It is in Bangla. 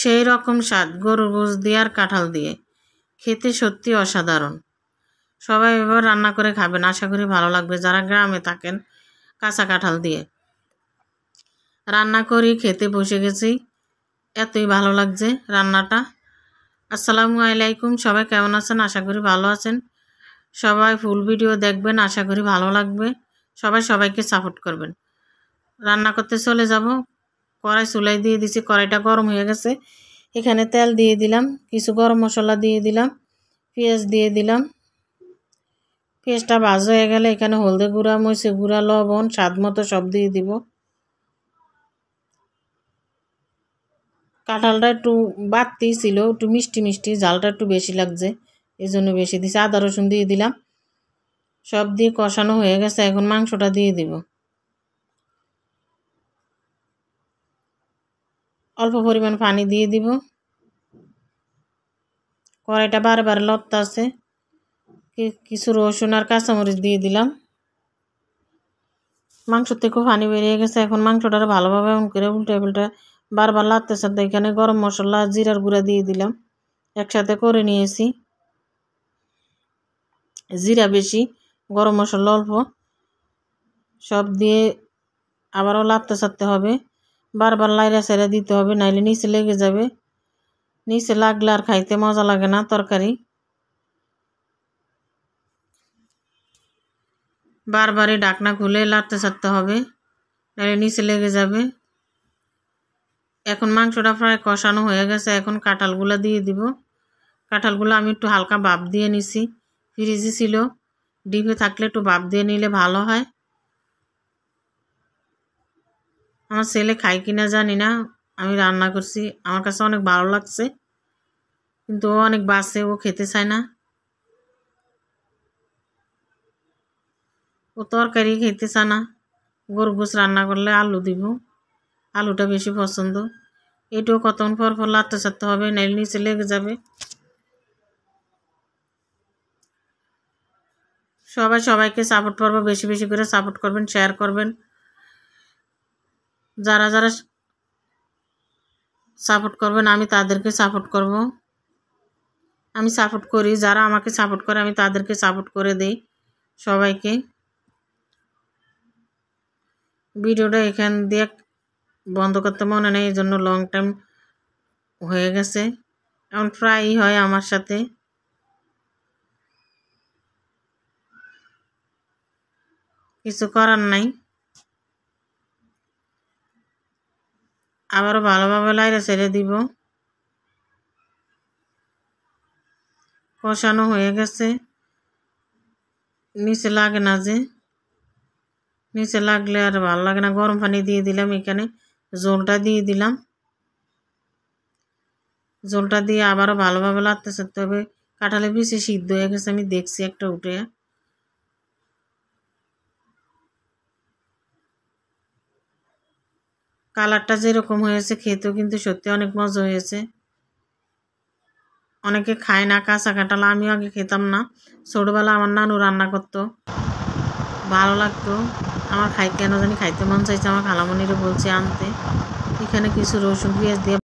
সেই রকম স্বাদ গরুর গোশত দিয়ে আর কাঁঠাল দিয়ে, খেতে সত্যি অসাধারণ। সবাই এবার রান্না করে খাবেন, আশা করি ভালো লাগবে। যারা গ্রামে থাকেন, কাঁচা কাঁঠাল দিয়ে রান্না করি, খেতে বসে গেছি, এতই ভালো লাগছে রান্নাটা। আসসালামু আলাইকুম, সবাই কেমন আছেন? আশা করি ভালো আছেন। সবাই ফুল ভিডিও দেখবেন, আশা করি ভালো লাগবে। সবাই সবাইকে সাপোর্ট করবেন। রান্না করতে চলে যাব। কড়াই চুলাই দিয়ে দিছি, কড়াইটা গরম হয়ে গেছে। এখানে তেল দিয়ে দিলাম, কিছু গরম মশলা দিয়ে দিলাম, পেঁয়াজ দিয়ে দিলাম। পেঁয়াজটা ভাজা হয়ে গেলে এখানে হলদে গুঁড়া, মরিচ গুঁড়া, লবণ স্বাদ মতো সব দিয়ে দিব। কাঁঠালটা একটু বাড়তি ছিল, একটু মিষ্টি মিষ্টি, ঝালটা একটু বেশি লাগছে, এই জন্য বেশি দিছি। আদা রসুন দিয়ে দিলাম, সব দিয়ে কষানো হয়ে গেছে। এখন মাংসটা দিয়ে দিব। অল্প পরিমাণ পানি দিয়ে দিব। কড়াইটা বারবার লড়তে আছে। কিছু রসুন আর কাঁচামরিচ দিয়ে দিলাম। মাংস থেকে পানি বেরিয়ে গেছে। এখন মাংসটা ভালোভাবে এমন করে উল্টে পাল্টে বারবার লাড়তে সাথে এখানে গরম মশলা, জিরার গুঁড়া দিয়ে দিলাম, একসাথে করে নিয়েছি। জিরা বেশি, গরম মশলা অল্প, সব দিয়ে আবারও লাড়তে সারতে হবে। বারবার লাইরা সাইরা দিতে হবে, নাইলে নিচে লেগে যাবে। নিচে লাগলে আর খাইতে মজা লাগে না তরকারি। বারবারই ঢাকনা খুলে লাড়তে সারতে হবে, নাইলে নিচে লেগে যাবে। এখন মাংসটা প্রায় কষানো হয়ে গেছে। এখন কাঁঠালগুলো দিয়ে দিব। কাঁঠালগুলো আমি একটু হালকা ভাপ দিয়ে নিছি, ফ্রিজে ছিল। ডিপে থাকলে একটু ভাপ দিয়ে নিলে ভালো হয়। আমার ছেলে খায় কিনা জানি না, আমি রান্না করছি, আমার কাছে অনেক ভালো লাগছে, কিন্তু ও অনেক বাসে, ও খেতে চায় না। ও তরকারি খেতে চায় না। গরুর গোশত রান্না করলে আলু দিব, আলুটা বেশি পছন্দ। এটাও কতক্ষণ পর পর লাড়তে চাড়তে হবে, নাইলে নিচে লেগে যাবে। সবাই সবাইকে সাপোর্ট করবো, বেশি বেশি করে সাপোর্ট করবেন, শেয়ার করবেন। যারা যারা সাপোর্ট করবেন আমি তাদেরকে সাপোর্ট করব। আমি সাপোর্ট করি, যারা আমাকে সাপোর্ট করে আমি তাদেরকে সাপোর্ট করে দেই সবাইকে। ভিডিওটা এখান দিয়ে বন্ধ করতে মনে নেই, এই জন্য লং টাইম হয়ে গেছে। এমন প্রায়ই হয় আমার সাথে। কিছু করার নাই। আবারও ভালোভাবে লাইরে ছেড়ে দিব। কষানো হয়ে গেছে। নিচে লাগে না যে, নিচে লাগলে আর ভালো লাগে না। গরম পানি দিয়ে দিলাম, এখানে ঝোলটা দিয়ে দিলাম। ঝোলটা দিয়ে আবারও ভালোভাবে লাড়তে চাড়তে হবে। কাঁঠালে বেশি সিদ্ধ হয়ে গেছে, আমি দেখছি একটা উঠে। কালারটা যেরকম হয়েছে, খেতেও কিন্তু সত্যি অনেক মজা হয়েছে। অনেকে খায় না কাঁচা কাঁঠাল, আমিও আগে খেতাম না। ছোটবেলা আমার নানু রান্না করতো, ভালো লাগতো আমার। কেন জানি খাইতে মন চাইছে, আমার খালামণিরে বলছি আনতে। এখানে কিছু রসুন পেঁয়াজ দিয়ে